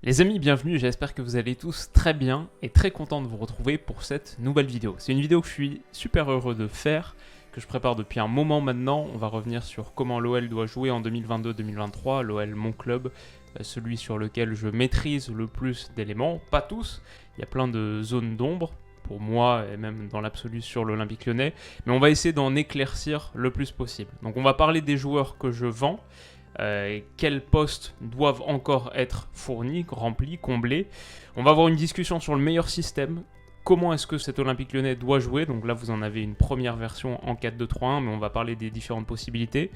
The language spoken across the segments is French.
Les amis, bienvenue, j'espère que vous allez tous très bien et très content de vous retrouver pour cette nouvelle vidéo. C'est une vidéo que je suis super heureux de faire, que je prépare depuis un moment maintenant. On va revenir sur comment l'OL doit jouer en 2022-2023, l'OL mon club, celui sur lequel je maîtrise le plus d'éléments, pas tous, il y a plein de zones d'ombre pour moi et même dans l'absolu sur l'Olympique Lyonnais, mais on va essayer d'en éclaircir le plus possible. Donc on va parler des joueurs que je vends, quels postes doivent encore être fournis, remplis, comblés. On va avoir une discussion sur le meilleur système. Comment est-ce que cet Olympique Lyonnais doit jouer? Donc là, vous en avez une première version en 4-2-3-1, mais on va parler des différentes possibilités.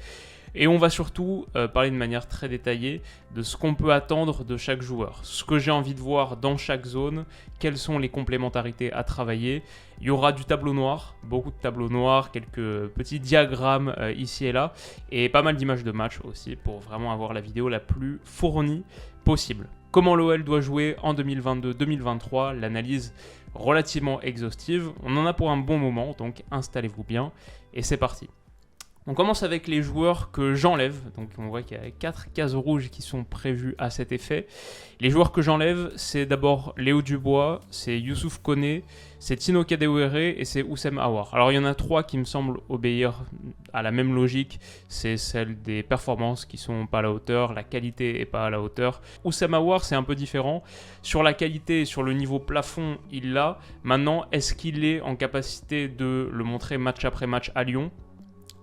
Et on va surtout parler de manière très détaillée de ce qu'on peut attendre de chaque joueur, ce que j'ai envie de voir dans chaque zone, quelles sont les complémentarités à travailler. Il y aura du tableau noir, beaucoup de tableaux noirs, quelques petits diagrammes ici et là, et pas mal d'images de match aussi pour vraiment avoir la vidéo la plus fournie possible. Comment l'OL doit jouer en 2022-2023, l'analyse relativement exhaustive. On en a pour un bon moment, donc installez-vous bien et c'est parti. On commence avec les joueurs que j'enlève. Donc on voit qu'il y a 4 cases rouges qui sont prévues à cet effet. Les joueurs que j'enlève, c'est d'abord Léo Dubois, c'est Youssouf Koné, c'est Tino Kadewere et c'est Oussem Aouar. Alors il y en a 3 qui me semblent obéir à la même logique. C'est celle des performances qui sont pas à la hauteur, la qualité est pas à la hauteur. Oussem Aouar, c'est un peu différent. Sur la qualité et sur le niveau plafond, il l'a. Maintenant, est-ce qu'il est en capacité de le montrer match après match à Lyon ?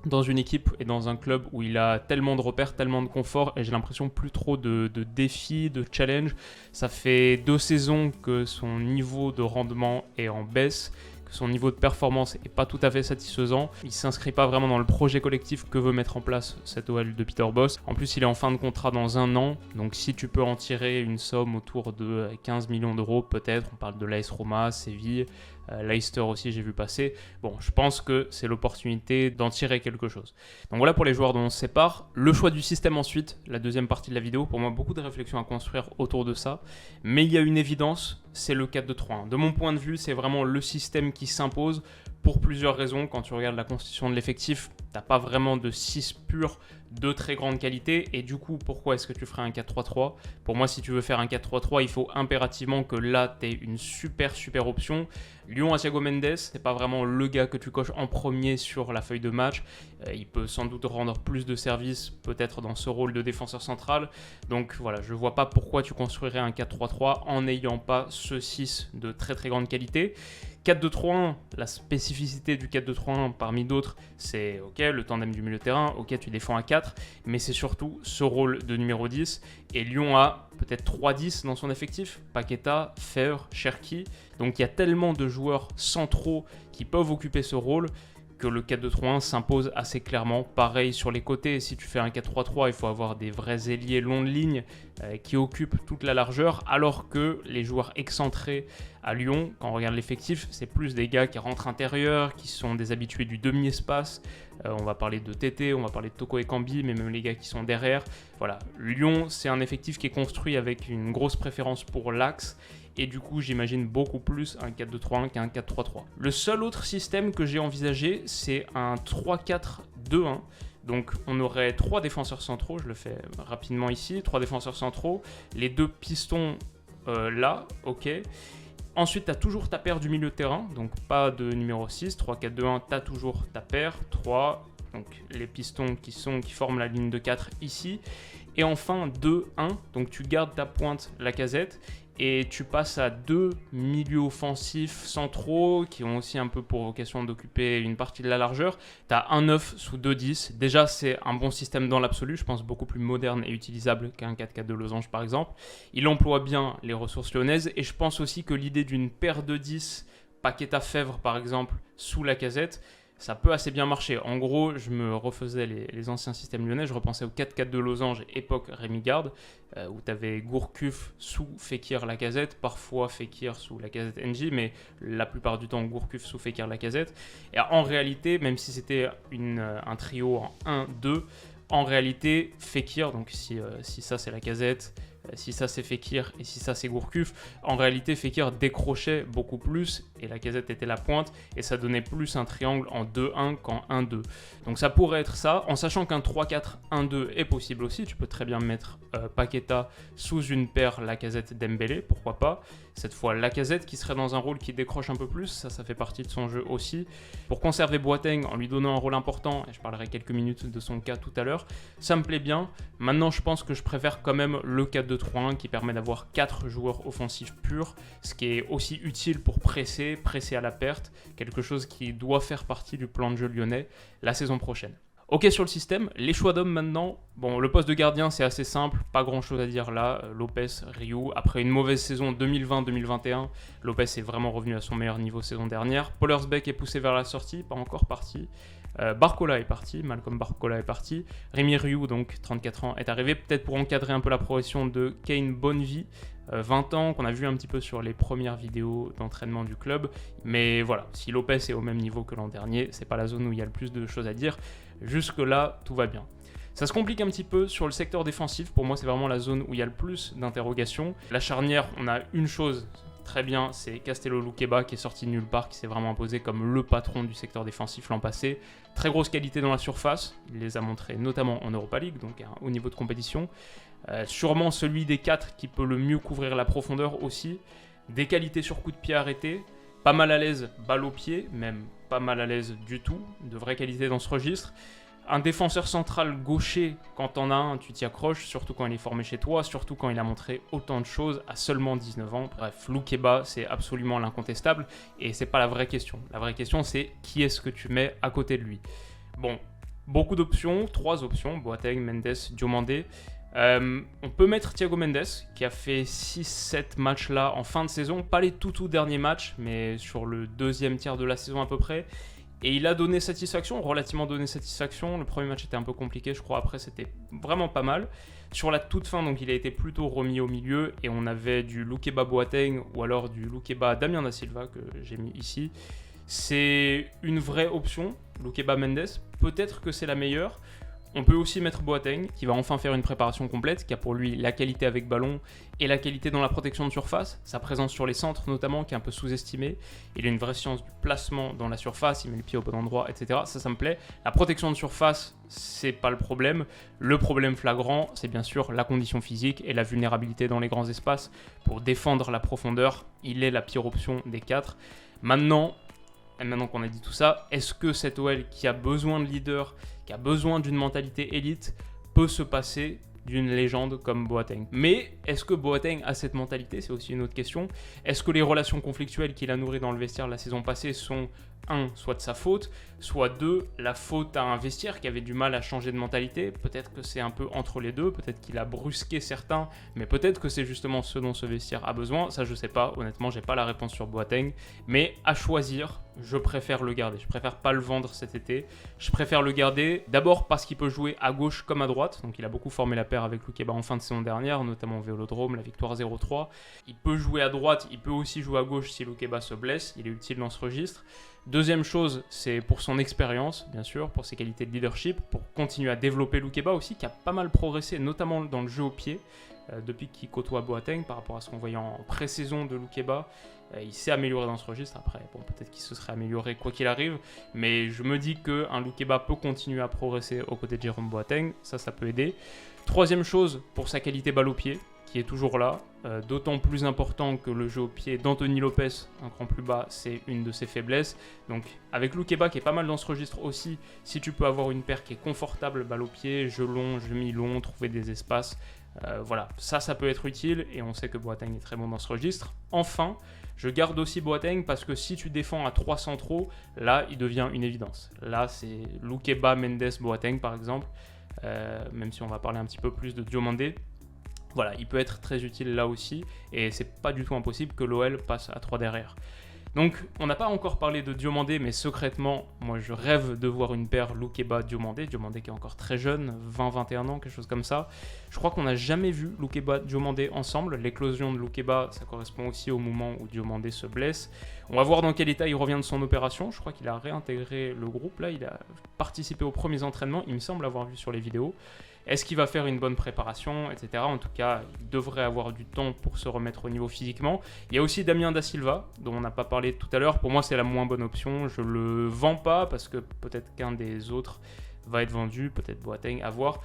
Dans une équipe et dans un club où il a tellement de repères, tellement de confort, et j'ai l'impression plus trop de défis, de challenge. Ça fait 2 saisons que son niveau de rendement est en baisse, que son niveau de performance n'est pas tout à fait satisfaisant. Il ne s'inscrit pas vraiment dans le projet collectif que veut mettre en place cet OL de Peter Bosz. En plus, il est en fin de contrat dans 1 an, donc si tu peux en tirer une somme autour de 15 millions d'euros, peut-être, on parle de l'AS Roma, Séville, Leicester aussi j'ai vu passer. Bon, je pense que c'est l'opportunité d'en tirer quelque chose. Donc voilà pour les joueurs dont on se sépare. Le choix du système ensuite, la deuxième partie de la vidéo. Pour moi, beaucoup de réflexions à construire autour de ça. Mais il y a une évidence, c'est le 4-2-3-1. De mon point de vue, c'est vraiment le système qui s'impose pour plusieurs raisons. Quand tu regardes la constitution de l'effectif, t'as pas vraiment de 6 purs de très grande qualité. Et du coup, pourquoi est-ce que tu ferais un 4-3-3 ? Pour moi, si tu veux faire un 4-3-3, il faut impérativement que là, tu aies une super option. Lyon à Thiago Mendes, c'est pas vraiment le gars que tu coches en premier sur la feuille de match. Il peut sans doute rendre plus de services, peut-être dans ce rôle de défenseur central. Donc voilà, je vois pas pourquoi tu construirais un 4-3-3 en n'ayant pas ce 6 de très grande qualité. 4-2-3-1, la spécificité du 4-2-3-1 parmi d'autres, c'est ok, le tandem du milieu de terrain, ok, tu défends à 4, mais c'est surtout ce rôle de numéro 10. Et Lyon a peut-être 3-10 dans son effectif, Paqueta, Fèvre, Cherki. Donc il y a tellement de joueurs centraux qui peuvent occuper ce rôle que le 4-2-3-1 s'impose assez clairement. Pareil sur les côtés, si tu fais un 4-3-3, il faut avoir des vrais ailiers longs de ligne qui occupent toute la largeur, alors que les joueurs excentrés à Lyon, quand on regarde l'effectif, c'est plus des gars qui rentrent intérieur, qui sont des habitués du demi-espace. On va parler de Tété, on va parler de Toko Ekambi, mais même les gars qui sont derrière. Voilà, Lyon, c'est un effectif qui est construit avec une grosse préférence pour l'axe. Et du coup, j'imagine beaucoup plus un 4-2-3-1 qu'un 4-3-3. Le seul autre système que j'ai envisagé, c'est un 3-4-2-1. Donc, on aurait 3 défenseurs centraux, je le fais rapidement ici, 3 défenseurs centraux, les 2 pistons là, ok. Ensuite, tu as toujours ta paire du milieu de terrain, donc pas de numéro 6, 3-4-2-1, tu as toujours ta paire, 3, donc les pistons qui forment la ligne de 4 ici. Et enfin, 2-1, donc tu gardes ta pointe Lacazette, et tu passes à 2 milieux offensifs centraux qui ont aussi un peu pour vocation d'occuper une partie de la largeur. Tu as un 9 sous 2 10. Déjà, c'est un bon système dans l'absolu, je pense beaucoup plus moderne et utilisable qu'un 4-4 de losange par exemple. Il emploie bien les ressources lyonnaises et je pense aussi que l'idée d'une paire de 10, Paqueta Fèvre par exemple, sous Lacazette, ça peut assez bien marcher. En gros, je me refaisais les anciens systèmes lyonnais, je repensais au 4-4 de losange époque Rémi Garde, où tu avais Gourcuff sous Fekir Lacazette, parfois Fekir sous Lacazette NJ, mais la plupart du temps Gourcuff sous Fekir Lacazette. Et en réalité, même si c'était un trio en 1-2, en réalité, Fekir, donc si ça c'est Lacazette, si ça c'est Fekir et si ça c'est Gourcuff. En réalité, Fekir décrochait beaucoup plus et Lacazette était la pointe et ça donnait plus un triangle en 2-1 qu'en 1-2. Donc ça pourrait être ça, en sachant qu'un 3-4-1-2 est possible aussi. Tu peux très bien mettre Paqueta sous une paire Lacazette-Dembélé, pourquoi pas. Cette fois Lacazette qui serait dans un rôle qui décroche un peu plus, ça fait partie de son jeu aussi. Pour conserver Boateng en lui donnant un rôle important, et je parlerai quelques minutes de son cas tout à l'heure, ça me plaît bien. Maintenant je pense que je préfère quand même le 4-2-3-1 qui permet d'avoir 4 joueurs offensifs purs, ce qui est aussi utile pour presser à la perte, quelque chose qui doit faire partie du plan de jeu lyonnais la saison prochaine. Ok sur le système, les choix d'hommes maintenant. Bon, le poste de gardien c'est assez simple, pas grand chose à dire là. Lopez, Ryu, après une mauvaise saison 2020-2021, Lopez est vraiment revenu à son meilleur niveau saison dernière. Pollersbeck est poussé vers la sortie, pas encore parti. Barcola est parti, Malcolm Barcola est parti. Rémi Ryu, donc 34 ans, est arrivé, peut-être pour encadrer un peu la progression de Kane Bonnevie. 20 ans, qu'on a vu un petit peu sur les premières vidéos d'entraînement du club. Mais voilà, si Lopez est au même niveau que l'an dernier, c'est pas la zone où il y a le plus de choses à dire. Jusque-là, tout va bien. Ça se complique un petit peu sur le secteur défensif. Pour moi, c'est vraiment la zone où il y a le plus d'interrogations. La charnière, on a une chose très bien, c'est Castello Luqueba qui est sorti de nulle part, qui s'est vraiment imposé comme le patron du secteur défensif l'an passé. Très grosse qualité dans la surface, il les a montrés notamment en Europa League, donc à un haut niveau de compétition. Sûrement celui des 4 qui peut le mieux couvrir la profondeur aussi. Des qualités sur coup de pied arrêté, pas mal à l'aise balle au pied, même pas mal à l'aise du tout, de vraies qualités dans ce registre. Un défenseur central gaucher, quand t'en as un, tu t'y accroches, surtout quand il est formé chez toi, surtout quand il a montré autant de choses à seulement 19 ans. Bref, Luqueba, c'est absolument l'incontestable, et c'est pas la vraie question. La vraie question, c'est qui est-ce que tu mets à côté de lui. Bon, beaucoup d'options, 3 options, Boateng, Mendes, Diomandé. On peut mettre Thiago Mendes, qui a fait 6-7 matchs là en fin de saison, pas les tout derniers matchs, mais sur le deuxième tiers de la saison à peu près. Et il a donné satisfaction, relativement donné satisfaction. Le premier match était un peu compliqué, je crois. Après, c'était vraiment pas mal. Sur la toute fin, donc, il a été plutôt remis au milieu. Et on avait du Luqueba Boateng ou alors du Luqueba Damien Da Silva que j'ai mis ici. C'est une vraie option, Luqueba Mendes. Peut-être que c'est la meilleure. On peut aussi mettre Boateng, qui va enfin faire une préparation complète, qui a pour lui la qualité avec ballon et la qualité dans la protection de surface, sa présence sur les centres notamment, qui est un peu sous-estimée. Il a une vraie science du placement dans la surface, il met le pied au bon endroit, etc. Ça me plaît. La protection de surface, c'est pas le problème. Le problème flagrant, c'est bien sûr la condition physique et la vulnérabilité dans les grands espaces. Pour défendre la profondeur, il est la pire option des 4. Maintenant qu'on a dit tout ça, est-ce que cet OL qui a besoin de leader, qui a besoin d'une mentalité élite, peut se passer d'une légende comme Boateng? Mais est-ce que Boateng a cette mentalité? C'est aussi une autre question. Est-ce que les relations conflictuelles qu'il a nourries dans le vestiaire la saison passée sont 1, soit de sa faute, soit 2, la faute à un vestiaire qui avait du mal à changer de mentalité? Peut-être que c'est un peu entre les deux, peut-être qu'il a brusqué certains, mais peut-être que c'est justement ce dont ce vestiaire a besoin. Ça, je sais pas, honnêtement, j'ai pas la réponse sur Boateng, mais à choisir, je préfère le garder. Je préfère pas le vendre cet été. Je préfère le garder d'abord parce qu'il peut jouer à gauche comme à droite, donc il a beaucoup formé la paire avec Luqueba en fin de saison dernière, notamment au Vélodrome, la victoire 0-3. Il peut jouer à droite, il peut aussi jouer à gauche si Luqueba se blesse, il est utile dans ce registre. Deuxième chose, c'est pour son expérience, bien sûr, pour ses qualités de leadership, pour continuer à développer Luqueba aussi, qui a pas mal progressé, notamment dans le jeu au pied, depuis qu'il côtoie Boateng, par rapport à ce qu'on voyait en pré-saison de Luqueba. Il s'est amélioré dans ce registre. Après, bon, peut-être qu'il se serait amélioré quoi qu'il arrive, mais je me dis qu'un Luqueba peut continuer à progresser aux côtés de Jérôme Boateng, ça peut aider. Troisième chose, pour sa qualité balle au pied, qui est toujours là, d'autant plus important que le jeu au pied d'Anthony Lopez, un cran plus bas, c'est une de ses faiblesses. Donc avec Luqueba qui est pas mal dans ce registre aussi, si tu peux avoir une paire qui est confortable, balle au pied, jeu long, jeu mi-long, trouver des espaces, voilà, ça peut être utile et on sait que Boateng est très bon dans ce registre. Enfin, je garde aussi Boateng parce que si tu défends à 3 centraux, là il devient une évidence. Là c'est Luqueba, Mendes, Boateng par exemple, même si on va parler un petit peu plus de Diomandé. Voilà, il peut être très utile là aussi, et c'est pas du tout impossible que l'OL passe à 3 derrière. Donc, on n'a pas encore parlé de Diomandé, mais secrètement, moi je rêve de voir une paire Luqueba-Diomandé. Diomandé qui est encore très jeune, 20-21 ans, quelque chose comme ça. Je crois qu'on n'a jamais vu Luqueba-Diomandé ensemble. L'éclosion de Luqueba, ça correspond aussi au moment où Diomandé se blesse. On va voir dans quel état il revient de son opération. Je crois qu'il a réintégré le groupe, là, il a participé aux premiers entraînements, il me semble avoir vu sur les vidéos. Est-ce qu'il va faire une bonne préparation, etc. En tout cas, il devrait avoir du temps pour se remettre au niveau physiquement. Il y a aussi Damien Da Silva, dont on n'a pas parlé tout à l'heure. Pour moi, c'est la moins bonne option. Je le vends pas parce que peut-être qu'un des autres va être vendu, peut-être Boateng, à voir.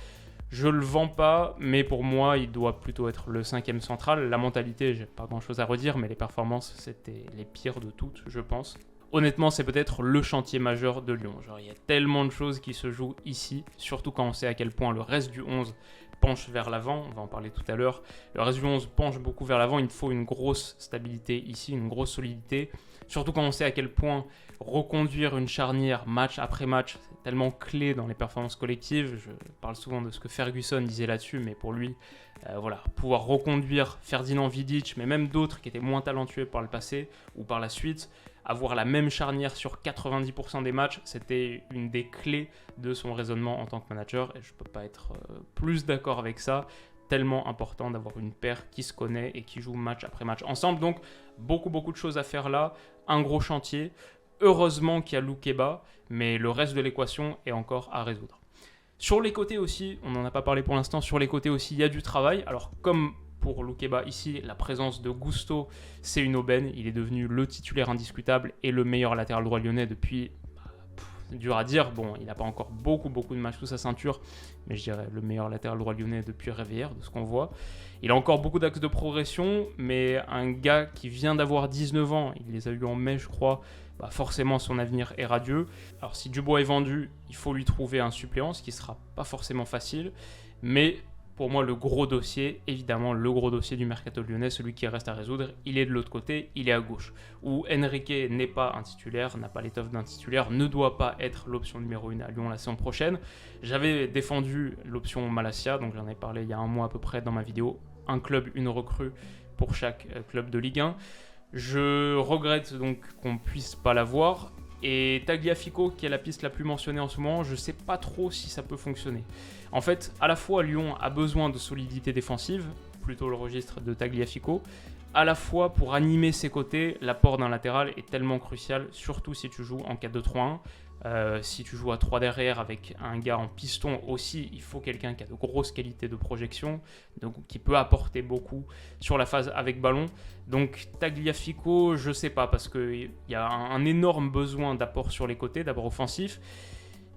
Je le vends pas, mais pour moi, il doit plutôt être le 5e central. La mentalité, j'ai pas grand-chose à redire, mais les performances, c'était les pires de toutes, je pense. Honnêtement, c'est peut-être le chantier majeur de Lyon. Genre, il y a tellement de choses qui se jouent ici, surtout quand on sait à quel point le reste du 11 penche vers l'avant. On va en parler tout à l'heure. Le reste du 11 penche beaucoup vers l'avant. Il faut une grosse stabilité ici, une grosse solidité. Surtout quand on sait à quel point reconduire une charnière match après match, c'est tellement clé dans les performances collectives. Je parle souvent de ce que Ferguson disait là-dessus, mais pour lui, pouvoir reconduire Ferdinand Vidic, mais même d'autres qui étaient moins talentueux par le passé ou par la suite, avoir la même charnière sur 90% des matchs, c'était une des clés de son raisonnement en tant que manager. Et je ne peux pas être plus d'accord avec ça. Tellement important d'avoir une paire qui se connaît et qui joue match après match ensemble. Donc, beaucoup de choses à faire là. Un gros chantier. Heureusement qu'il y a Loukeba, mais le reste de l'équation est encore à résoudre. Sur les côtés aussi, on n'en a pas parlé pour l'instant, sur les côtés aussi, il y a du travail. Alors, comme pour Loukeba ici, la présence de Gusto, c'est une aubaine. Il est devenu le titulaire indiscutable et le meilleur latéral droit lyonnais depuis... C'est dur à dire, bon, il n'a pas encore beaucoup de matchs sous sa ceinture, mais je dirais le meilleur latéral droit lyonnais depuis Réveillère, de ce qu'on voit. Il a encore beaucoup d'axes de progression, mais un gars qui vient d'avoir 19 ans, il les a eu en mai je crois, forcément son avenir est radieux. Alors si Dubois est vendu, il faut lui trouver un suppléant, ce qui ne sera pas forcément facile, mais... Pour moi, le gros dossier, évidemment, le gros dossier du mercato lyonnais, celui qui reste à résoudre, il est de l'autre côté, il est à gauche. Où Enrique n'est pas un titulaire, n'a pas l'étoffe d'un titulaire, ne doit pas être l'option numéro 1 à Lyon la saison prochaine. J'avais défendu l'option Malacia, donc j'en ai parlé il y a un mois à peu près dans ma vidéo. Un club, une recrue pour chaque club de Ligue 1. Je regrette donc qu'on ne puisse pas l'avoir. Et Tagliafico, qui est la piste la plus mentionnée en ce moment, je ne sais pas trop si ça peut fonctionner. En fait, à la fois Lyon a besoin de solidité défensive, plutôt le registre de Tagliafico, à la fois pour animer ses côtés, l'apport d'un latéral est tellement crucial, surtout si tu joues en 4-2-3-1. Si tu joues à 3 derrière avec un gars en piston aussi, il faut quelqu'un qui a de grosses qualités de projection, donc qui peut apporter beaucoup sur la phase avec ballon. Donc Tagliafico, je sais pas, parce qu'il y a un énorme besoin d'apport sur les côtés, d'apport offensif.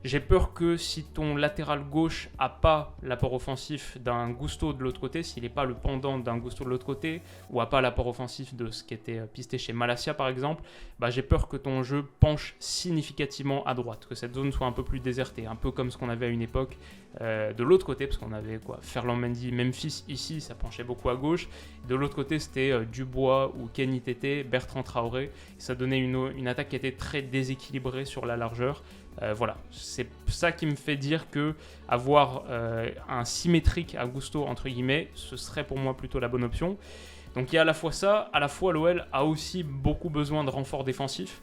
J'ai peur que si ton latéral gauche n'a pas l'apport offensif d'un Gusto de l'autre côté, s'il n'est pas le pendant d'un Gusto de l'autre côté, ou n'a pas l'apport offensif de ce qui était pisté chez Malacia par exemple, j'ai peur que ton jeu penche significativement à droite, que cette zone soit un peu plus désertée, un peu comme ce qu'on avait à une époque de l'autre côté, parce qu'on avait Ferland Mendy, Memphis ici, ça penchait beaucoup à gauche. De l'autre côté, c'était Dubois ou Kenny Tété, Bertrand Traoré, et ça donnait une attaque qui était très déséquilibrée sur la largeur. Voilà, c'est ça qui me fait dire que avoir un symétrique à Gusto entre guillemets, ce serait pour moi plutôt la bonne option. Donc il y a à la fois ça, à la fois l'OL a aussi beaucoup besoin de renforts défensifs,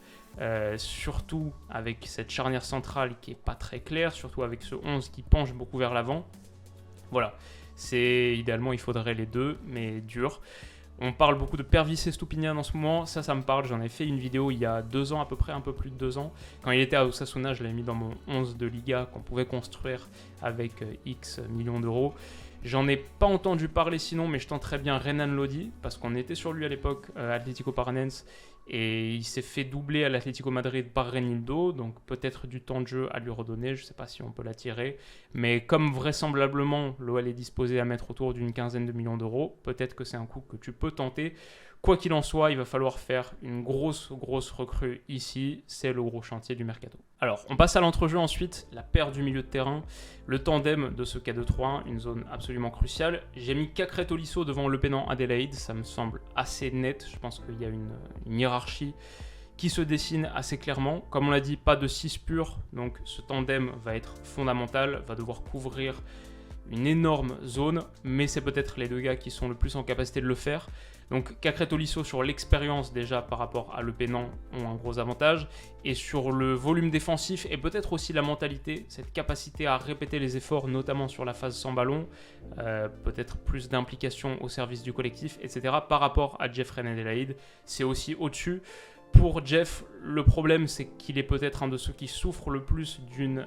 surtout avec cette charnière centrale qui est pas très claire, surtout avec ce 11 qui penche beaucoup vers l'avant. Voilà, idéalement il faudrait les deux, mais dur. On parle beaucoup de Pervis et Stupinian en ce moment, ça me parle, j'en ai fait une vidéo il y a 2 ans à peu près, un peu plus de 2 ans. Quand il était à Osasuna, je l'avais mis dans mon 11 de Liga qu'on pouvait construire avec X millions d'euros. J'en ai pas entendu parler sinon, mais je tenterais bien Renan Lodi, parce qu'on était sur lui à l'époque, Atlético Paranense, et il s'est fait doubler à l'Atlético Madrid par Renildo, donc peut-être du temps de jeu à lui redonner, je ne sais pas si on peut l'attirer, mais comme vraisemblablement l'OL est disposé à mettre autour d'une 15aine de millions d'euros, peut-être que c'est un coup que tu peux tenter. Quoi qu'il en soit, il va falloir faire une grosse recrue ici, c'est le gros chantier du mercato. Alors, on passe à l'entrejeu ensuite, la paire du milieu de terrain, le tandem de ce 4-2-3-1, une zone absolument cruciale. J'ai mis Cacré Tolisso devant Le Penant Adélaïde, ça me semble assez net, je pense qu'il y a une hiérarchie qui se dessine assez clairement. Comme on l'a dit, pas de 6 pur, donc ce tandem va être fondamental, va devoir couvrir une énorme zone, mais c'est peut-être les deux gars qui sont le plus en capacité de le faire. Donc Cacré Tolisso sur l'expérience déjà par rapport à Le Penant ont un gros avantage, et sur le volume défensif et peut-être aussi la mentalité, cette capacité à répéter les efforts notamment sur la phase sans ballon, peut-être plus d'implication au service du collectif, etc. Par rapport à Jeffrey Adélaïde, c'est aussi au-dessus. Pour Jeff, le problème, c'est qu'il est peut-être un de ceux qui souffrent le plus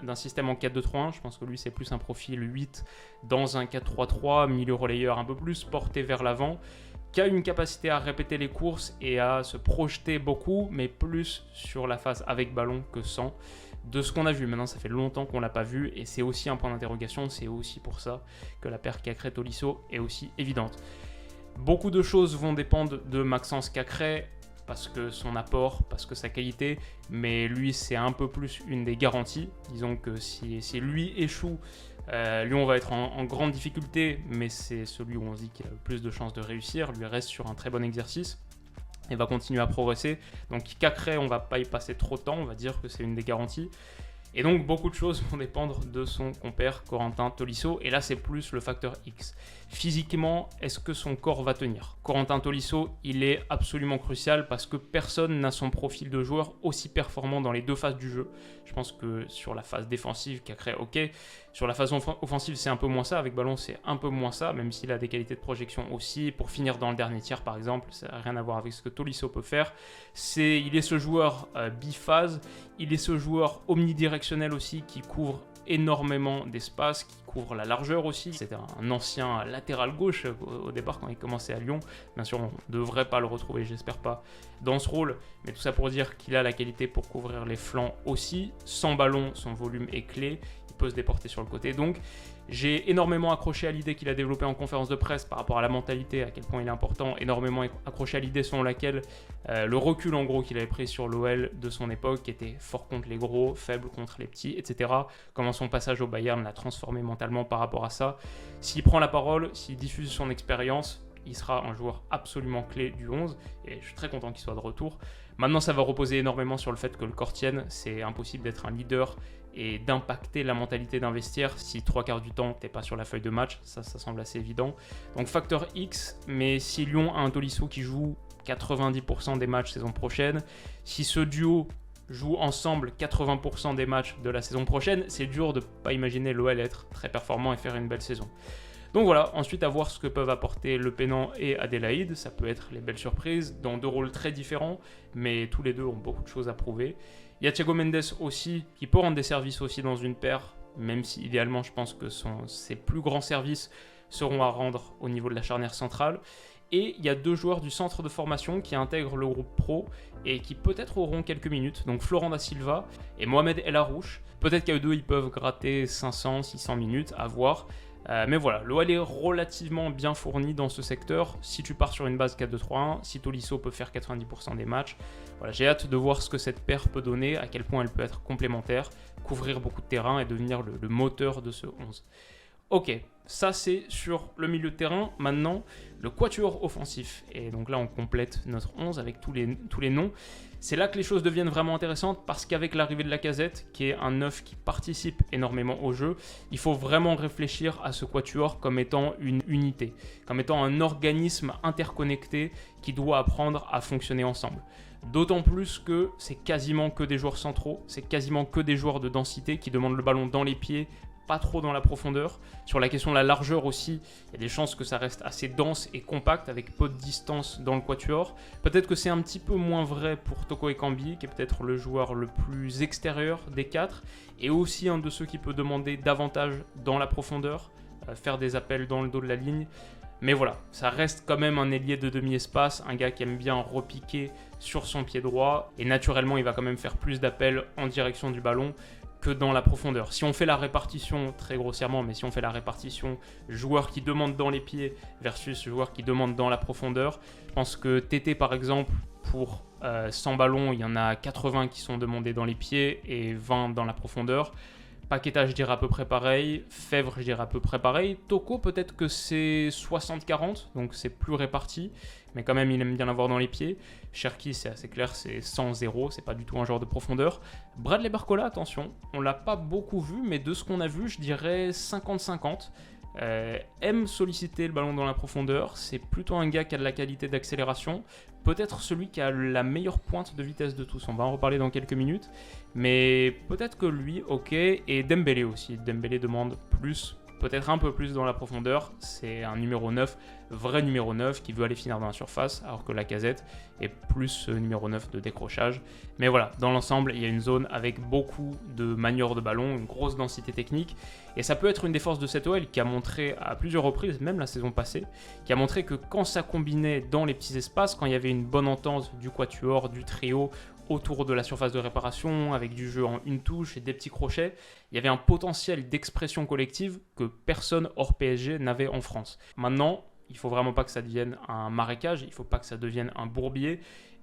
d'un système en 4-2-3-1. Je pense que lui, c'est plus un profil 8 dans un 4-3-3, milieu relayeur un peu plus porté vers l'avant, qui a une capacité à répéter les courses et à se projeter beaucoup, mais plus sur la phase avec ballon que sans. De ce qu'on a vu, maintenant ça fait longtemps qu'on ne l'a pas vu, et c'est aussi un point d'interrogation, c'est aussi pour ça que la paire Cacré-Tolisso est aussi évidente. Beaucoup de choses vont dépendre de Maxence Cacré, parce que son apport, parce que sa qualité, mais lui c'est un peu plus une des garanties. Disons que si lui échoue, Lyon va être en grande difficulté, mais c'est celui où on se dit qu'il a le plus de chances de réussir. Lui reste sur un très bon exercice et va continuer à progresser. Donc Cacré, on va pas y passer trop de temps, on va dire que c'est une des garanties. Et donc beaucoup de choses vont dépendre de son compère Corentin Tolisso, et là c'est plus le facteur X. Physiquement, est-ce que son corps va tenir? Corentin Tolisso, il est absolument crucial parce que personne n'a son profil de joueur aussi performant dans les deux phases du jeu. Je pense que sur la phase défensive, Cacré, ok. Sur la phase offensive, c'est un peu moins ça. Avec ballon, c'est un peu moins ça, même s'il a des qualités de projection aussi. Pour finir dans le dernier tiers, par exemple, ça n'a rien à voir avec ce que Tolisso peut faire. Il est ce joueur biphase, il est ce joueur omnidirectionnel aussi qui couvre énormément d'espace, qui couvre la largeur aussi. C'était un ancien latéral gauche au départ quand il commençait à Lyon. Bien sûr, on ne devrait pas le retrouver, j'espère pas, dans ce rôle. Mais tout ça pour dire qu'il a la qualité pour couvrir les flancs aussi. Sans ballon, son volume est clé. Il peut se déporter sur le côté. Donc, j'ai énormément accroché à l'idée qu'il a développée en conférence de presse par rapport à la mentalité, à quel point il est important. Énormément accroché à l'idée selon laquelle le recul en gros qu'il avait pris sur l'OL de son époque, qui était fort contre les gros, faible contre les petits, etc. Comment son passage au Bayern l'a transformé mentalement par rapport à ça. S'il prend la parole, s'il diffuse son expérience, il sera un joueur absolument clé du 11 et je suis très content qu'il soit de retour. Maintenant, ça va reposer énormément sur le fait que le corps tienne. C'est impossible d'être un leader et d'impacter la mentalité d'un vestiaire si 3/4 du temps t'es pas sur la feuille de match, ça semble assez évident. Donc facteur X, mais si Lyon a un Tolisso qui joue 90% des matchs saison prochaine, si ce duo joue ensemble 80% des matchs de la saison prochaine, c'est dur de pas imaginer l'OL être très performant et faire une belle saison. Donc voilà, ensuite à voir ce que peuvent apporter Le Penant et Adélaïde, ça peut être les belles surprises, dans deux rôles très différents, mais tous les deux ont beaucoup de choses à prouver. Il y a Thiago Mendes aussi, qui peut rendre des services aussi dans une paire, même si idéalement je pense que ses plus grands services seront à rendre au niveau de la charnière centrale. Et il y a deux joueurs du centre de formation qui intègrent le groupe pro et qui peut-être auront quelques minutes, donc Florent Da Silva et Mohamed El Arouche. Peut-être qu'à eux deux, ils peuvent gratter 500, 600 minutes, à voir. Mais voilà, l'OL est relativement bien fourni dans ce secteur. Si tu pars sur une base 4-2-3-1, si Tolisso peut faire 90% des matchs, voilà, j'ai hâte de voir ce que cette paire peut donner, à quel point elle peut être complémentaire, couvrir beaucoup de terrain et devenir le moteur de ce 11. Ok, ça c'est sur le milieu de terrain. Maintenant, le quatuor offensif. Et donc là, on complète notre 11 avec tous les noms. C'est là que les choses deviennent vraiment intéressantes parce qu'avec l'arrivée de Lacazette, qui est un neuf qui participe énormément au jeu, il faut vraiment réfléchir à ce quatuor comme étant une unité, comme étant un organisme interconnecté qui doit apprendre à fonctionner ensemble. D'autant plus que c'est quasiment que des joueurs centraux, c'est quasiment que des joueurs de densité qui demandent le ballon dans les pieds, pas trop dans la profondeur. Sur la question de la largeur aussi, il y a des chances que ça reste assez dense et compact avec peu de distance dans le quatuor. Peut-être que c'est un petit peu moins vrai pour Toko Ekambi, qui est peut-être le joueur le plus extérieur des quatre, et aussi un de ceux qui peut demander davantage dans la profondeur, faire des appels dans le dos de la ligne. Mais voilà, ça reste quand même un ailier de demi-espace, un gars qui aime bien repiquer sur son pied droit, et naturellement il va quand même faire plus d'appels en direction du ballon que dans la profondeur. Si on fait la répartition, très grossièrement, mais si on fait la répartition joueur qui demande dans les pieds versus joueur qui demande dans la profondeur, je pense que Tété par exemple, pour 100 ballons, il y en a 80 qui sont demandés dans les pieds et 20 dans la profondeur. Paqueta, je dirais à peu près pareil. Fèvre, je dirais à peu près pareil. Toko, peut-être que c'est 60-40, donc c'est plus réparti. Mais quand même, il aime bien l'avoir dans les pieds. Cherki, c'est assez clair, c'est 100-0, c'est pas du tout un joueur de profondeur. Bradley Barcola, attention, on l'a pas beaucoup vu, mais de ce qu'on a vu, je dirais 50-50. Aime solliciter le ballon dans la profondeur, c'est plutôt un gars qui a de la qualité d'accélération, peut-être celui qui a la meilleure pointe de vitesse de tous, on va en reparler dans quelques minutes, mais peut-être que lui, ok, et Dembélé aussi, Dembélé demande plus peut-être un peu plus dans la profondeur. C'est un numéro 9, vrai numéro 9 qui veut aller finir dans la surface, alors que Lacazette est plus numéro 9 de décrochage. Mais voilà, dans l'ensemble, il y a une zone avec beaucoup de manières de ballon, une grosse densité technique. Et ça peut être une des forces de cette OL qui a montré à plusieurs reprises, même la saison passée, qui a montré que quand ça combinait dans les petits espaces, quand il y avait une bonne entente du quatuor, du trio, autour de la surface de réparation, avec du jeu en une touche et des petits crochets, il y avait un potentiel d'expression collective que personne hors PSG n'avait en France. Maintenant, il ne faut vraiment pas que ça devienne un marécage, il ne faut pas que ça devienne un bourbier.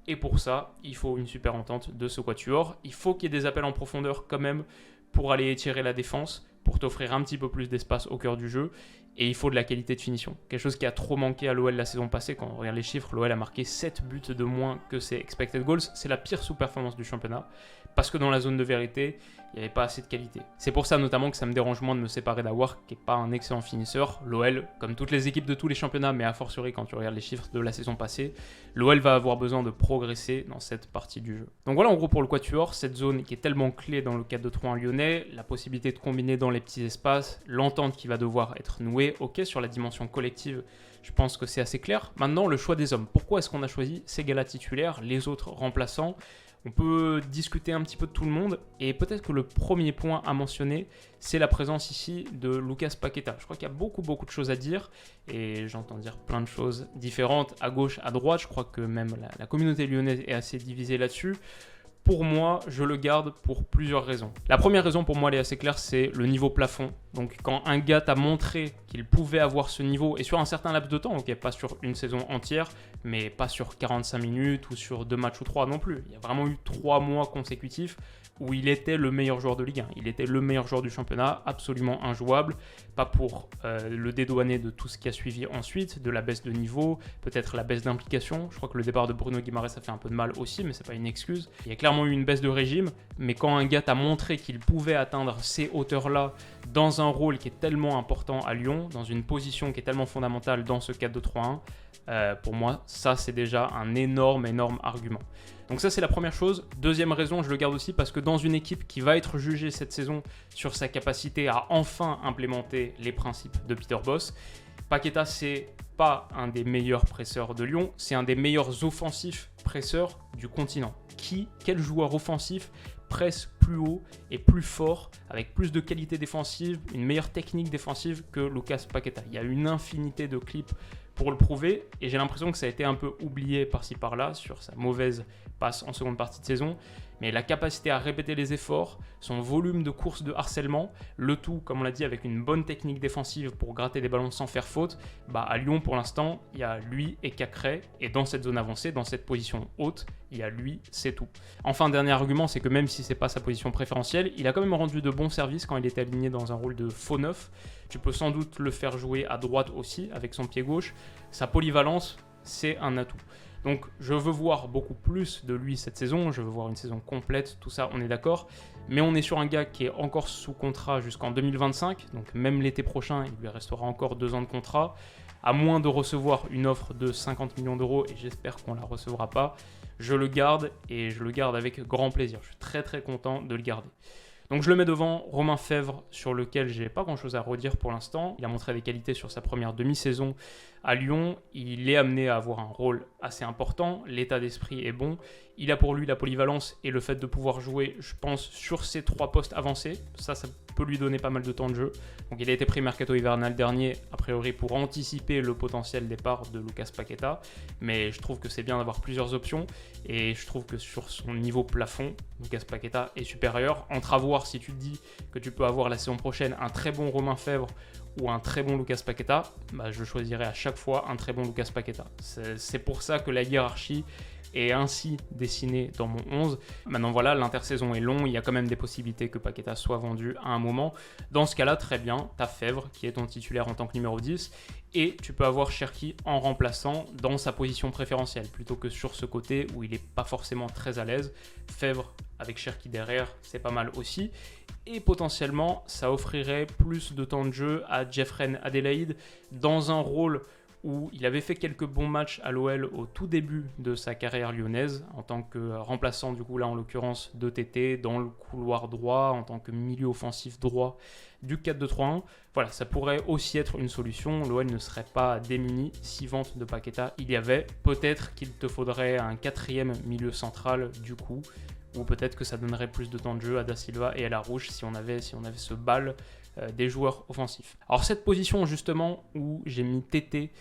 Et pour ça, il faut une super entente de ce quatuor. Il faut qu'il y ait des appels en profondeur quand même pour aller étirer la défense, pour t'offrir un petit peu plus d'espace au cœur du jeu. Et il faut de la qualité de finition. Quelque chose qui a trop manqué à l'OL la saison passée. Quand on regarde les chiffres, l'OL a marqué 7 buts de moins que ses expected goals. C'est la pire sous-performance du championnat. Parce que dans la zone de vérité, il n'y avait pas assez de qualité. C'est pour ça notamment que ça me dérange moins de me séparer d'Aouar, qui n'est pas un excellent finisseur. L'OL, comme toutes les équipes de tous les championnats, mais a fortiori quand tu regardes les chiffres de la saison passée, l'OL va avoir besoin de progresser dans cette partie du jeu. Donc voilà en gros pour le quatuor, cette zone qui est tellement clé dans le 4-2-3-1 lyonnais, la possibilité de combiner dans les petits espaces, l'entente qui va devoir être nouée, ok, sur la dimension collective, je pense que c'est assez clair. Maintenant, le choix des hommes. Pourquoi est-ce qu'on a choisi Ségala titulaire, les autres remplaçants ? On peut discuter un petit peu de tout le monde et peut-être que le premier point à mentionner, c'est la présence ici de Lucas Paqueta. Je crois qu'il y a beaucoup de choses à dire et j'entends dire plein de choses différentes à gauche, à droite. Je crois que même la communauté lyonnaise est assez divisée là-dessus. Pour moi, je le garde pour plusieurs raisons. La première raison pour moi, elle est assez claire, c'est le niveau plafond. Donc quand un gars t'a montré qu'il pouvait avoir ce niveau, et sur un certain laps de temps, ok, pas sur une saison entière, mais pas sur 45 minutes ou sur 2 matchs ou 3 non plus. Il y a vraiment eu 3 mois consécutifs où il était le meilleur joueur de Ligue 1. Il était le meilleur joueur du championnat, absolument injouable. Pas pour le dédouaner de tout ce qui a suivi ensuite, de la baisse de niveau, peut-être la baisse d'implication. Je crois que le départ de Bruno Guimaraes a fait un peu de mal aussi, mais c'est pas une excuse. Il y a clairement eu une baisse de régime, mais quand un gars t'a montré qu'il pouvait atteindre ces hauteurs-là dans un rôle qui est tellement important à Lyon, dans une position qui est tellement fondamentale dans ce 4-2-3-1, pour moi, ça c'est déjà un énorme argument. Donc ça c'est la première chose. Deuxième raison, je le garde aussi parce que dans une équipe qui va être jugée cette saison sur sa capacité à enfin implémenter les principes de Peter Bosz, Paqueta c'est pas un des meilleurs presseurs de Lyon, c'est un des meilleurs offensifs presseurs du continent. Quel joueur offensif presse plus haut et plus fort, avec plus de qualité défensive, une meilleure technique défensive que Lucas Paqueta? Il y a une infinité de clips pour le prouver, et j'ai l'impression que ça a été un peu oublié par-ci par-là sur sa mauvaise passe en seconde partie de saison, mais la capacité à répéter les efforts, son volume de course de harcèlement, le tout, comme on l'a dit, avec une bonne technique défensive pour gratter des ballons sans faire faute, à Lyon pour l'instant, il y a lui et Cacré, et dans cette zone avancée, dans cette position haute, il y a lui, c'est tout. Enfin, dernier argument, c'est que même si c'est pas sa position préférentielle, il a quand même rendu de bons services quand il était aligné dans un rôle de faux neuf. Tu peux sans doute le faire jouer à droite aussi, avec son pied gauche. Sa polyvalence, c'est un atout. Donc je veux voir beaucoup plus de lui cette saison, je veux voir une saison complète, tout ça on est d'accord, mais on est sur un gars qui est encore sous contrat jusqu'en 2025, donc même l'été prochain il lui restera encore 2 ans de contrat, à moins de recevoir une offre de 50 millions d'euros, et j'espère qu'on ne la recevra pas, je le garde, et je le garde avec grand plaisir, je suis très content de le garder. Donc je le mets devant Romain Fèvre, sur lequel j'ai pas grand chose à redire pour l'instant. Il a montré des qualités sur sa première demi-saison à Lyon. Il est amené à avoir un rôle assez important. L'état d'esprit est bon. Il a pour lui la polyvalence et le fait de pouvoir jouer, je pense, sur ses 3 postes avancés. Ça peut lui donner pas mal de temps de jeu. Donc il a été pris mercato hivernal dernier, a priori pour anticiper le potentiel départ de Lucas Paqueta. Mais je trouve que c'est bien d'avoir plusieurs options. Et je trouve que sur son niveau plafond, Lucas Paqueta est supérieur. Entre à voir si tu te dis que tu peux avoir la saison prochaine un très bon Romain Fèvre ou un très bon Lucas Paqueta, je choisirais à chaque fois un très bon Lucas Paqueta. C'est pour ça que la hiérarchie est ainsi dessinée dans mon 11. Maintenant voilà, l'intersaison est long, il y a quand même des possibilités que Paqueta soit vendu à un moment. Dans ce cas-là, très bien, t'as Fèvre qui est ton titulaire en tant que numéro 10, et tu peux avoir Cherki en remplaçant dans sa position préférentielle, plutôt que sur ce côté où il n'est pas forcément très à l'aise. Fèvre avec Cherki derrière, c'est pas mal aussi. Et potentiellement, ça offrirait plus de temps de jeu à Jeffrey Adélaïde dans un rôle où il avait fait quelques bons matchs à l'OL au tout début de sa carrière lyonnaise, en tant que remplaçant du coup là en l'occurrence de TT dans le couloir droit, en tant que milieu offensif droit du 4-2-3-1. Voilà, ça pourrait aussi être une solution. L'OL ne serait pas démuni si vente de Paqueta il y avait. Peut-être qu'il te faudrait un 4e milieu central du coup, ou peut-être que ça donnerait plus de temps de jeu à Da Silva et à Larouche si on avait ce bal des joueurs offensifs. Alors cette position justement où j'ai mis TT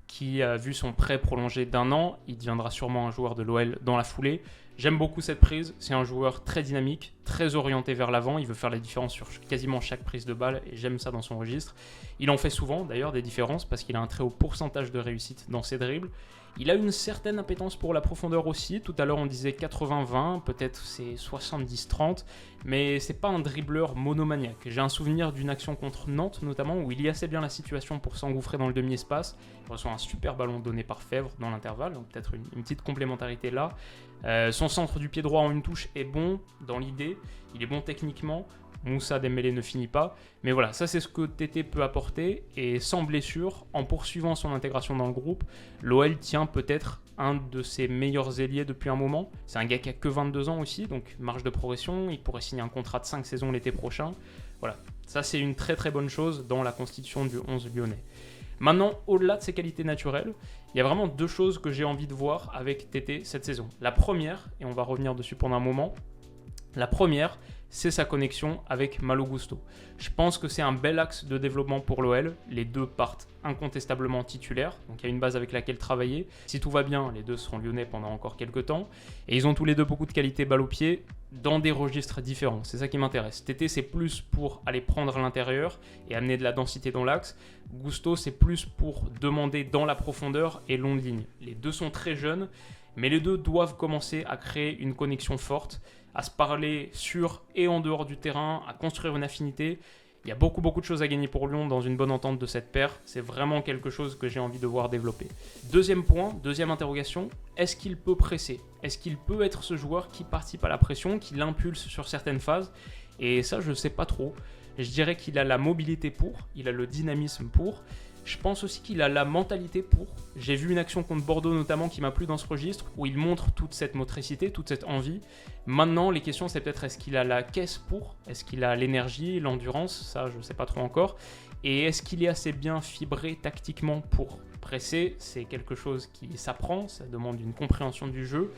qui a vu son prêt prolongé d'1 an, il deviendra sûrement un joueur de l'OL dans la foulée. J'aime beaucoup cette prise, c'est un joueur très dynamique, très orienté vers l'avant, il veut faire la différence sur quasiment chaque prise de balle et j'aime ça dans son registre. Il en fait souvent d'ailleurs des différences parce qu'il a un très haut pourcentage de réussite dans ses dribbles. Il a une certaine appétence pour la profondeur aussi. Tout à l'heure, on disait 80-20, peut-être c'est 70-30, mais c'est pas un dribbleur monomaniaque. J'ai un souvenir d'une action contre Nantes, notamment, où il lit assez bien la situation pour s'engouffrer dans le demi-espace. Il reçoit un super ballon donné par Fèvre dans l'intervalle, donc peut-être une petite complémentarité là. Son centre du pied droit en une touche est bon dans l'idée, il est bon techniquement. Moussa Dembélé ne finit pas, mais voilà, ça c'est ce que TT peut apporter, et sans blessure, en poursuivant son intégration dans le groupe, l'OL tient peut-être un de ses meilleurs ailiers depuis un moment. C'est un gars qui a que 22 ans aussi, donc marge de progression, il pourrait signer un contrat de 5 saisons l'été prochain. Voilà, ça c'est une très très bonne chose dans la constitution du 11 lyonnais. Maintenant, au-delà de ses qualités naturelles, il y a vraiment 2 choses que j'ai envie de voir avec TT cette saison. La première, et on va revenir dessus pendant un moment, la première, c'est sa connexion avec Malo Gusto. Je pense que c'est un bel axe de développement pour l'OL. Les deux partent incontestablement titulaires, donc il y a une base avec laquelle travailler. Si tout va bien, les deux seront lyonnais pendant encore quelques temps. Et ils ont tous les deux beaucoup de qualité balle au pied dans des registres différents. C'est ça qui m'intéresse. TT, c'est plus pour aller prendre à l'intérieur et amener de la densité dans l'axe. Gusto, c'est plus pour demander dans la profondeur et longue ligne. Les deux sont très jeunes, mais les deux doivent commencer à créer une connexion forte, à se parler sur et en dehors du terrain, à construire une affinité. Il y a beaucoup de choses à gagner pour Lyon dans une bonne entente de cette paire. C'est vraiment quelque chose que j'ai envie de voir développer. Deuxième point, deuxième interrogation, est-ce qu'il peut presser ? Est-ce qu'il peut être ce joueur qui participe à la pression, qui l'impulse sur certaines phases ? Et ça, je ne sais pas trop. Je dirais qu'il a la mobilité pour, il a le dynamisme pour. Je pense aussi qu'il a la mentalité pour. J'ai vu une action contre Bordeaux notamment qui m'a plu dans ce registre, où il montre toute cette motricité, toute cette envie. Maintenant, les questions, c'est peut-être est-ce qu'il a la caisse pour ? Est-ce qu'il a l'énergie, l'endurance ? Ça, je ne sais pas trop encore. Et est-ce qu'il est assez bien fibré tactiquement pour presser ? C'est quelque chose qui s'apprend, ça demande une compréhension du jeu.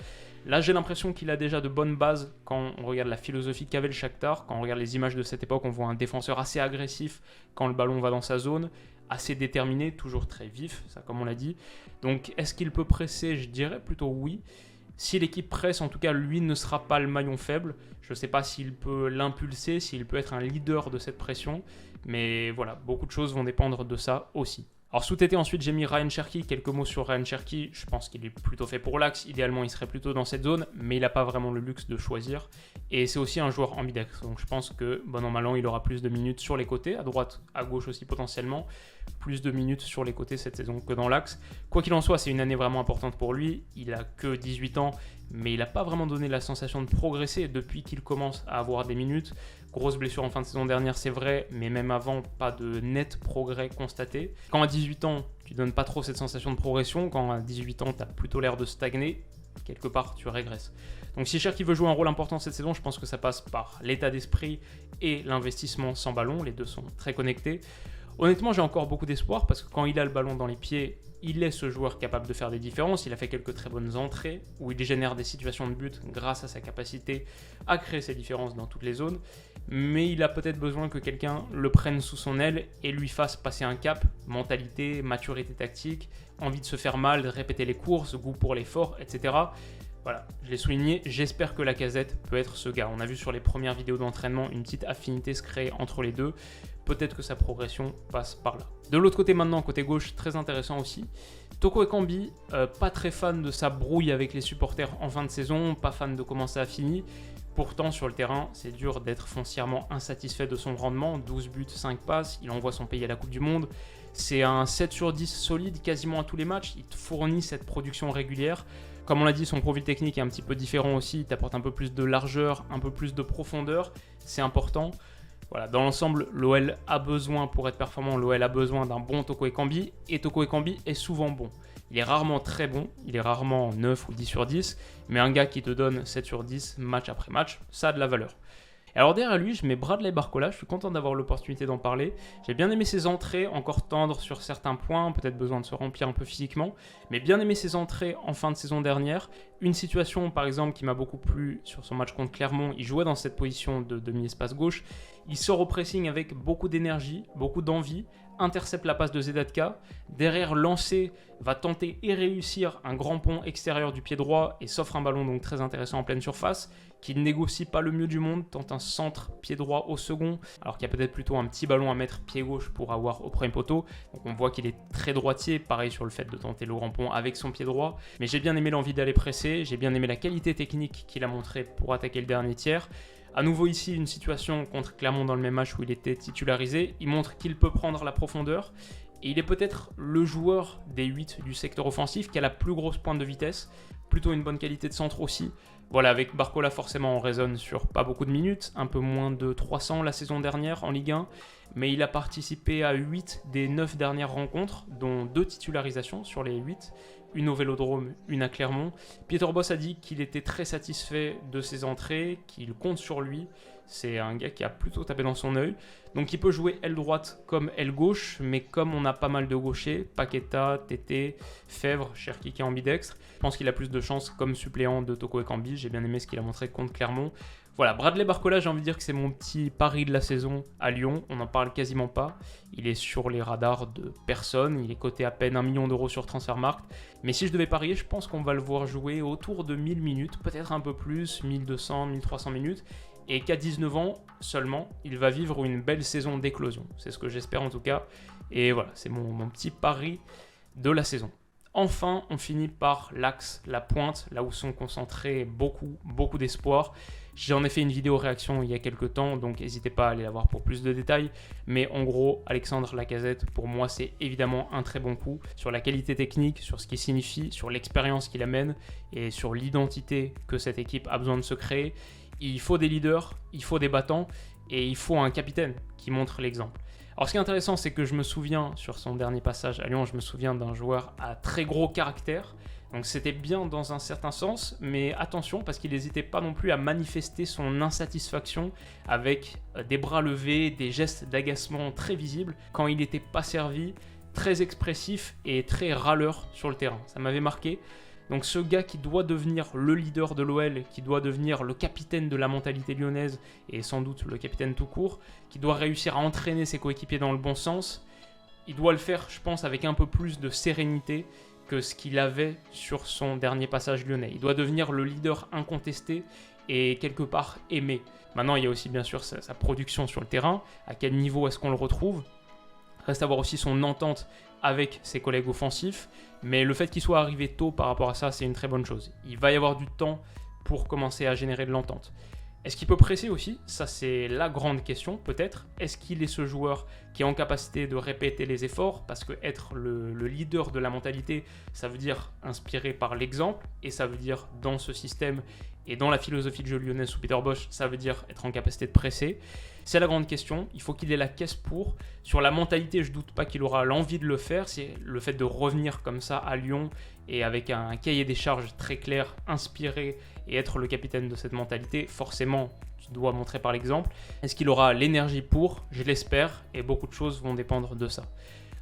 Là, j'ai l'impression qu'il a déjà de bonnes bases quand on regarde la philosophie qu'avait le Shakhtar. Quand on regarde les images de cette époque, on voit un défenseur assez agressif quand le ballon va dans sa zone, assez déterminé, toujours très vif, ça comme on l'a dit. Donc, est-ce qu'il peut presser ? Je dirais plutôt oui. Si l'équipe presse, en tout cas, lui ne sera pas le maillon faible. Je ne sais pas s'il peut l'impulser, s'il peut être un leader de cette pression. Mais voilà, beaucoup de choses vont dépendre de ça aussi. Alors sous TT, ensuite, j'ai mis Ryan Cherki. Quelques mots sur Ryan Cherki. Je pense qu'il est plutôt fait pour l'axe. Idéalement, il serait plutôt dans cette zone, mais il n'a pas vraiment le luxe de choisir. Et c'est aussi un joueur ambidex. Donc je pense que, bon an, mal an, il aura plus de minutes sur les côtés, à droite, à gauche aussi potentiellement. Plus de minutes sur les côtés cette saison que dans l'axe. Quoi qu'il en soit, c'est une année vraiment importante pour lui. Il a que 18 ans, mais il n'a pas vraiment donné la sensation de progresser depuis qu'il commence à avoir des minutes. Grosse blessure en fin de saison dernière, c'est vrai, mais même avant, pas de net progrès constaté. Quand à 18 ans, tu donnes pas trop cette sensation de progression, quand à 18 ans, tu as plutôt l'air de stagner, quelque part, tu régresses. Donc si Cherki veut jouer un rôle important cette saison, je pense que ça passe par l'état d'esprit et l'investissement sans ballon. Les deux sont très connectés. Honnêtement, j'ai encore beaucoup d'espoir parce que quand il a le ballon dans les pieds, il est ce joueur capable de faire des différences. Il a fait quelques très bonnes entrées où il génère des situations de but grâce à sa capacité à créer ces différences dans toutes les zones. Mais il a peut-être besoin que quelqu'un le prenne sous son aile et lui fasse passer un cap, mentalité, maturité tactique, envie de se faire mal, de répéter les courses, goût pour l'effort, etc. Voilà, je l'ai souligné, j'espère que Lacazette peut être ce gars. On a vu sur les premières vidéos d'entraînement une petite affinité se créer entre les deux. Peut-être que sa progression passe par là. De l'autre côté maintenant, côté gauche, très intéressant aussi. Toko Ekambi, pas très fan de sa brouille avec les supporters en fin de saison, pas fan de comment ça a fini. Pourtant, sur le terrain, c'est dur d'être foncièrement insatisfait de son rendement. 12 buts, 5 passes, il envoie son pays à la Coupe du Monde. C'est un 7 sur 10 solide quasiment à tous les matchs. Il te fournit cette production régulière. Comme on l'a dit, son profil technique est un petit peu différent aussi. Il t'apporte un peu plus de largeur, un peu plus de profondeur. C'est important. Voilà, dans l'ensemble, l'OL a besoin, pour être performant, l'OL a besoin d'un bon Toko Ekambi, et Toko Ekambi est souvent bon. Il est rarement très bon, il est rarement 9 ou 10 sur 10, mais un gars qui te donne 7 sur 10 match après match, ça a de la valeur. Et alors derrière lui, je mets Bradley Barcola, je suis content d'avoir l'opportunité d'en parler. J'ai bien aimé ses entrées, encore tendre sur certains points, peut-être besoin de se remplir un peu physiquement, mais bien aimé ses entrées en fin de saison dernière. Une situation par exemple qui m'a beaucoup plu sur son match contre Clermont, il jouait dans cette position de demi-espace gauche, il sort au pressing avec beaucoup d'énergie, beaucoup d'envie, intercepte la passe de Zedatka, derrière lancé, va tenter et réussir un grand pont extérieur du pied droit et s'offre un ballon donc très intéressant en pleine surface, qui ne négocie pas le mieux du monde, tente un centre pied droit au second, alors qu'il y a peut-être plutôt un petit ballon à mettre pied gauche pour avoir au premier poteau, donc on voit qu'il est très droitier, pareil sur le fait de tenter le grand pont avec son pied droit, mais j'ai bien aimé l'envie d'aller presser, j'ai bien aimé la qualité technique qu'il a montré pour attaquer le dernier tiers. À nouveau ici, une situation contre Clermont dans le même match où il était titularisé. Il montre qu'il peut prendre la profondeur. Et il est peut-être le joueur des 8 du secteur offensif qui a la plus grosse pointe de vitesse. Plutôt une bonne qualité de centre aussi. Voilà, avec Barcola, forcément, on raisonne sur pas beaucoup de minutes. Un peu moins de 300 la saison dernière en Ligue 1. Mais il a participé à 8 des 9 dernières rencontres, dont 2 titularisations sur les 8. Une au Vélodrome, une à Clermont. Peter Bosz a dit qu'il était très satisfait de ses entrées, qu'il compte sur lui. C'est un gars qui a plutôt tapé dans son œil. Donc il peut jouer aile droite comme aile gauche, mais comme on a pas mal de gauchers, Paqueta, Tété, Fèvre, Cherki qui est ambidextre, je pense qu'il a plus de chances comme suppléant de Toko Ekambi. J'ai bien aimé ce qu'il a montré contre Clermont. Voilà, Bradley Barcola, j'ai envie de dire que c'est mon petit pari de la saison à Lyon. On n'en parle quasiment pas. Il est sur les radars de personne. Il est coté à peine 1 million d'euros sur Transfermarkt. Mais si je devais parier, je pense qu'on va le voir jouer autour de 1000 minutes, peut-être un peu plus, 1200, 1300 minutes. Et qu'à 19 ans seulement, il va vivre une belle saison d'éclosion. C'est ce que j'espère en tout cas. Et voilà, c'est mon petit pari de la saison. Enfin, on finit par l'axe, la pointe, là où sont concentrés beaucoup d'espoir. J'en ai fait une vidéo réaction il y a quelques temps, donc n'hésitez pas à aller la voir pour plus de détails. Mais en gros, Alexandre Lacazette, pour moi, c'est évidemment un très bon coup sur la qualité technique, sur ce qu'il signifie, sur l'expérience qu'il amène et sur l'identité que cette équipe a besoin de se créer. Il faut des leaders, il faut des battants et il faut un capitaine qui montre l'exemple. Alors ce qui est intéressant, c'est que je me souviens, sur son dernier passage à Lyon, je me souviens d'un joueur à très gros caractère. Donc c'était bien dans un certain sens, mais attention parce qu'il n'hésitait pas non plus à manifester son insatisfaction avec des bras levés, des gestes d'agacement très visibles quand il n'était pas servi, très expressif et très râleur sur le terrain. Ça m'avait marqué. Donc ce gars qui doit devenir le leader de l'OL, qui doit devenir le capitaine de la mentalité lyonnaise, et sans doute le capitaine tout court, qui doit réussir à entraîner ses coéquipiers dans le bon sens, il doit le faire, je pense, avec un peu plus de sérénité que ce qu'il avait sur son dernier passage lyonnais. Il doit devenir le leader incontesté et quelque part aimé. Maintenant, il y a aussi bien sûr sa production sur le terrain, à quel niveau est-ce qu'on le retrouve. Reste à voir aussi son entente avec ses collègues offensifs, mais le fait qu'il soit arrivé tôt par rapport à ça, c'est une très bonne chose. Il va y avoir du temps pour commencer à générer de l'entente. Est-ce qu'il peut presser aussi ? Ça, c'est la grande question, peut-être. Est-ce qu'il est ce joueur qui est en capacité de répéter les efforts ? Parce que être le leader de la mentalité, ça veut dire inspiré par l'exemple, et ça veut dire dans ce système et dans la philosophie de jeu lyonnaise sous Peter Bosz, ça veut dire être en capacité de presser. C'est la grande question. Il faut qu'il ait la caisse pour. Sur la mentalité, je ne doute pas qu'il aura l'envie de le faire. C'est le fait de revenir comme ça à Lyon et avec un cahier des charges très clair, inspiré, et être le capitaine de cette mentalité, forcément, tu dois montrer par l'exemple. Est-ce qu'il aura l'énergie pour ? Je l'espère, et beaucoup de choses vont dépendre de ça.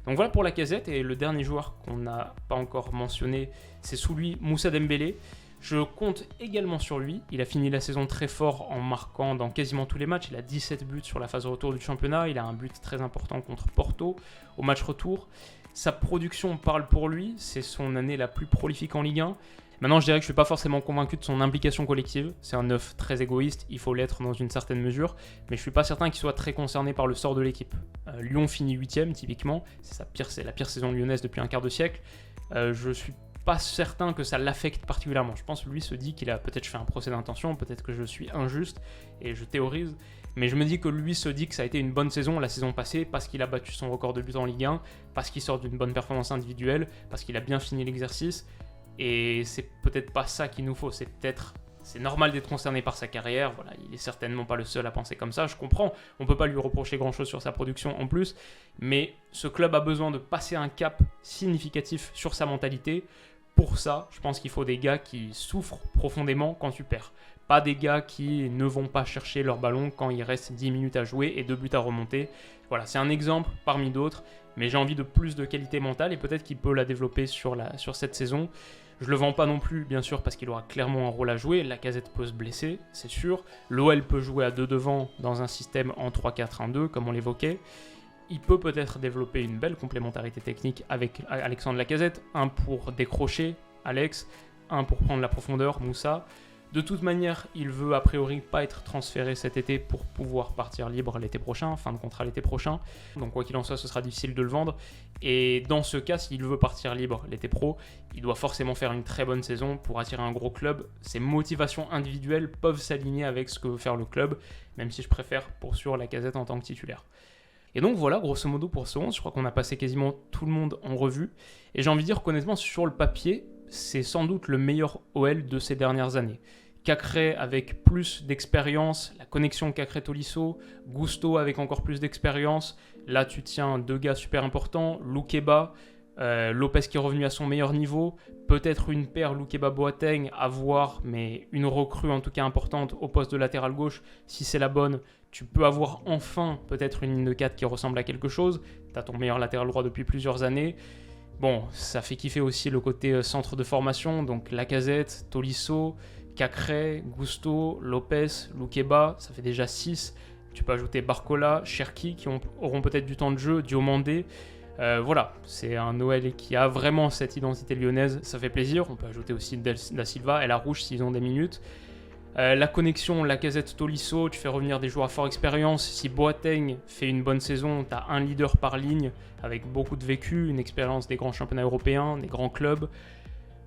Donc voilà pour Lacazette, et le dernier joueur qu'on n'a pas encore mentionné, c'est sous lui Moussa Dembélé. Je compte également sur lui. Il a fini la saison très fort en marquant dans quasiment tous les matchs. Il a 17 buts sur la phase retour du championnat. Il a un but très important contre Porto au match retour. Sa production parle pour lui. C'est son année la plus prolifique en Ligue 1. Maintenant, je dirais que je ne suis pas forcément convaincu de son implication collective. C'est un 9 très égoïste. Il faut l'être dans une certaine mesure. Mais je ne suis pas certain qu'il soit très concerné par le sort de l'équipe. Lyon finit 8ème, typiquement. C'est la pire saison lyonnaise depuis un quart de siècle. Je suis pas certain que ça l'affecte particulièrement. Je pense que lui se dit qu'il a peut-être fait un procès d'intention, peut-être que je suis injuste et je théorise, mais je me dis que lui se dit que ça a été une bonne saison la saison passée parce qu'il a battu son record de buts en Ligue 1, parce qu'il sort d'une bonne performance individuelle, parce qu'il a bien fini l'exercice, et c'est peut-être pas ça qu'il nous faut, c'est peut-être c'est normal d'être concerné par sa carrière, voilà, il est certainement pas le seul à penser comme ça, je comprends, on peut pas lui reprocher grand-chose sur sa production en plus, mais ce club a besoin de passer un cap significatif sur sa mentalité. Pour ça, je pense qu'il faut des gars qui souffrent profondément quand tu perds. Pas des gars qui ne vont pas chercher leur ballon quand il reste 10 minutes à jouer et 2 buts à remonter. Voilà, c'est un exemple parmi d'autres, mais j'ai envie de plus de qualité mentale et peut-être qu'il peut la développer sur cette saison. Je le vends pas non plus, bien sûr, parce qu'il aura clairement un rôle à jouer. Lacazette peut se blesser, c'est sûr. L'OL peut jouer à 2 devant dans un système en 3-4-1-2, comme on l'évoquait. Il peut peut-être développer une belle complémentarité technique avec Alexandre Lacazette. Un pour décrocher, Alex. Un pour prendre la profondeur, Moussa. De toute manière, il veut a priori pas être transféré cet été pour pouvoir partir libre l'été prochain, fin de contrat l'été prochain. Donc quoi qu'il en soit, ce sera difficile de le vendre. Et dans ce cas, s'il veut partir libre l'été pro, il doit forcément faire une très bonne saison pour attirer un gros club. Ses motivations individuelles peuvent s'aligner avec ce que veut faire le club, même si je préfère poursuivre Lacazette en tant que titulaire. Et donc voilà, grosso modo pour ce 11, je crois qu'on a passé quasiment tout le monde en revue. Et j'ai envie de dire qu'honnêtement, sur le papier, c'est sans doute le meilleur OL de ces dernières années. Cacré avec plus d'expérience, la connexion Cacré-Tolisso, Gusto avec encore plus d'expérience. Là, tu tiens 2 gars super importants, Loukeba, Lopez qui est revenu à son meilleur niveau, peut-être une paire Loukeba-Boateng à voir, mais une recrue en tout cas importante au poste de latéral gauche, si c'est la bonne. Tu peux avoir enfin peut-être une ligne de 4 qui ressemble à quelque chose. Tu as ton meilleur latéral droit depuis plusieurs années. Bon, ça fait kiffer aussi le côté centre de formation, donc Lacazette, Tolisso, Cacré, Gusto, Lopez, Loukeba, ça fait déjà 6. Tu peux ajouter Barcola, Cherki qui auront peut-être du temps de jeu, Diomandé. Voilà, c'est un Noël qui a vraiment cette identité lyonnaise, ça fait plaisir. On peut ajouter aussi Da Silva et la Rouge s'ils ont des minutes. La connexion Lacazette-Tolisso, tu fais revenir des joueurs à forte expérience. Si Boateng fait une bonne saison, tu as un leader par ligne avec beaucoup de vécu, une expérience des grands championnats européens, des grands clubs.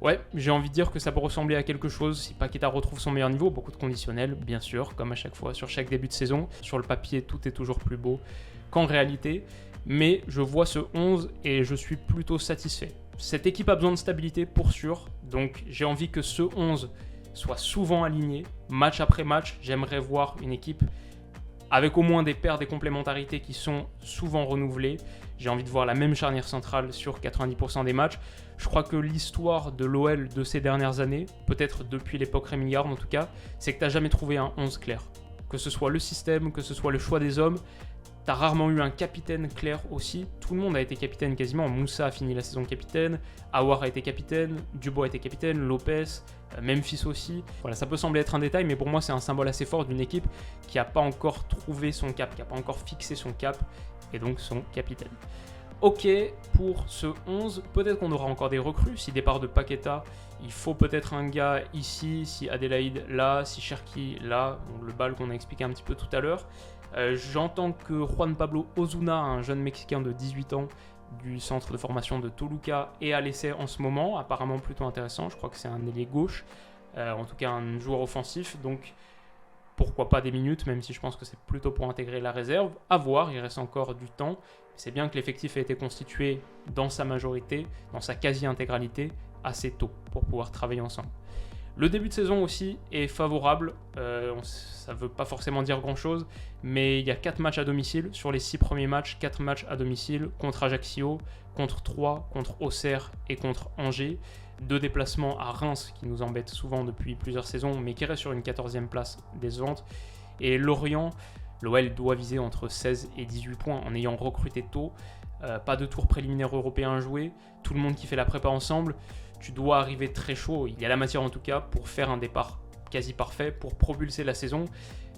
Ouais, j'ai envie de dire que ça peut ressembler à quelque chose si Paqueta retrouve son meilleur niveau. Beaucoup de conditionnels, bien sûr, comme à chaque fois, sur chaque début de saison. Sur le papier, tout est toujours plus beau qu'en réalité. Mais je vois ce 11 et je suis plutôt satisfait. Cette équipe a besoin de stabilité pour sûr. Donc j'ai envie que ce 11 soit souvent aligné. Match après match, j'aimerais voir une équipe avec au moins des paires, des complémentarités qui sont souvent renouvelées. J'ai envie de voir la même charnière centrale sur 90% des matchs. Je crois que l'histoire de l'OL de ces dernières années, peut-être depuis l'époque Rémi Garde en tout cas, c'est que tu n'as jamais trouvé un 11 clair. Que ce soit le système, que ce soit le choix des hommes, tu as rarement eu un capitaine clair aussi. Tout le monde a été capitaine quasiment. Moussa a fini la saison capitaine, Aouar a été capitaine, Dubois a été capitaine, Lopez, Memphis aussi. Voilà, ça peut sembler être un détail, mais pour moi c'est un symbole assez fort d'une équipe qui n'a pas encore trouvé son cap, qui n'a pas encore fixé son cap, et donc son capitaine. Ok, pour ce 11, peut-être qu'on aura encore des recrues. Si départ de Paqueta, il faut peut-être un gars ici, si Adélaïde là, si Cherki là, donc le bal qu'on a expliqué un petit peu tout à l'heure. J'entends que Juan Pablo Ozuna, un jeune Mexicain de 18 ans du centre de formation de Toluca, est à l'essai en ce moment, apparemment plutôt intéressant. Je crois que c'est un ailier gauche, en tout cas un joueur offensif, donc pourquoi pas des minutes, même si je pense que c'est plutôt pour intégrer la réserve. À voir, il reste encore du temps. C'est bien que l'effectif ait été constitué dans sa majorité, dans sa quasi-intégralité, assez tôt pour pouvoir travailler ensemble. Le début de saison aussi est favorable, ça ne veut pas forcément dire grand-chose, mais il y a 4 matchs à domicile. Sur les 6 premiers matchs, 4 matchs à domicile contre Ajaccio, contre Troyes, contre Auxerre et contre Angers. 2 déplacements à Reims qui nous embêtent souvent depuis plusieurs saisons, mais qui reste sur une 14e place décevante. Et Lorient, l'OL doit viser entre 16 et 18 points en ayant recruté tôt. Pas de tour préliminaire européen à jouer, tout le monde qui fait la prépa ensemble. Tu dois arriver très chaud, il y a la matière en tout cas pour faire un départ quasi parfait, pour propulser la saison.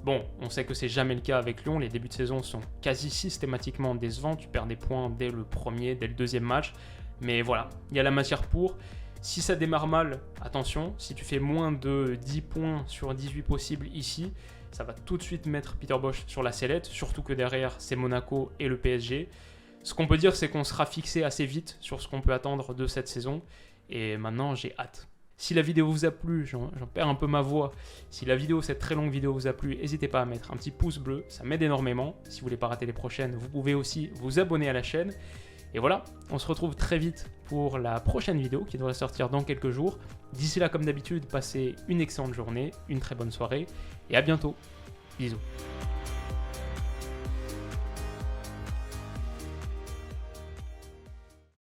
Bon, on sait que c'est jamais le cas avec Lyon, les débuts de saison sont quasi systématiquement décevants, tu perds des points dès le premier, dès le deuxième match, mais voilà, il y a la matière pour. Si ça démarre mal, attention, si tu fais moins de 10 points sur 18 possibles ici, ça va tout de suite mettre Peter Bosz sur la sellette, surtout que derrière c'est Monaco et le PSG. Ce qu'on peut dire, c'est qu'on sera fixé assez vite sur ce qu'on peut attendre de cette saison. Et maintenant, j'ai hâte. Si la vidéo vous a plu, j'en perds un peu ma voix. Si cette très longue vidéo vous a plu, n'hésitez pas à mettre un petit pouce bleu, ça m'aide énormément. Si vous voulez pas rater les prochaines, vous pouvez aussi vous abonner à la chaîne. Et voilà, on se retrouve très vite pour la prochaine vidéo qui devrait sortir dans quelques jours. D'ici là, comme d'habitude, passez une excellente journée, une très bonne soirée et à bientôt. Bisous.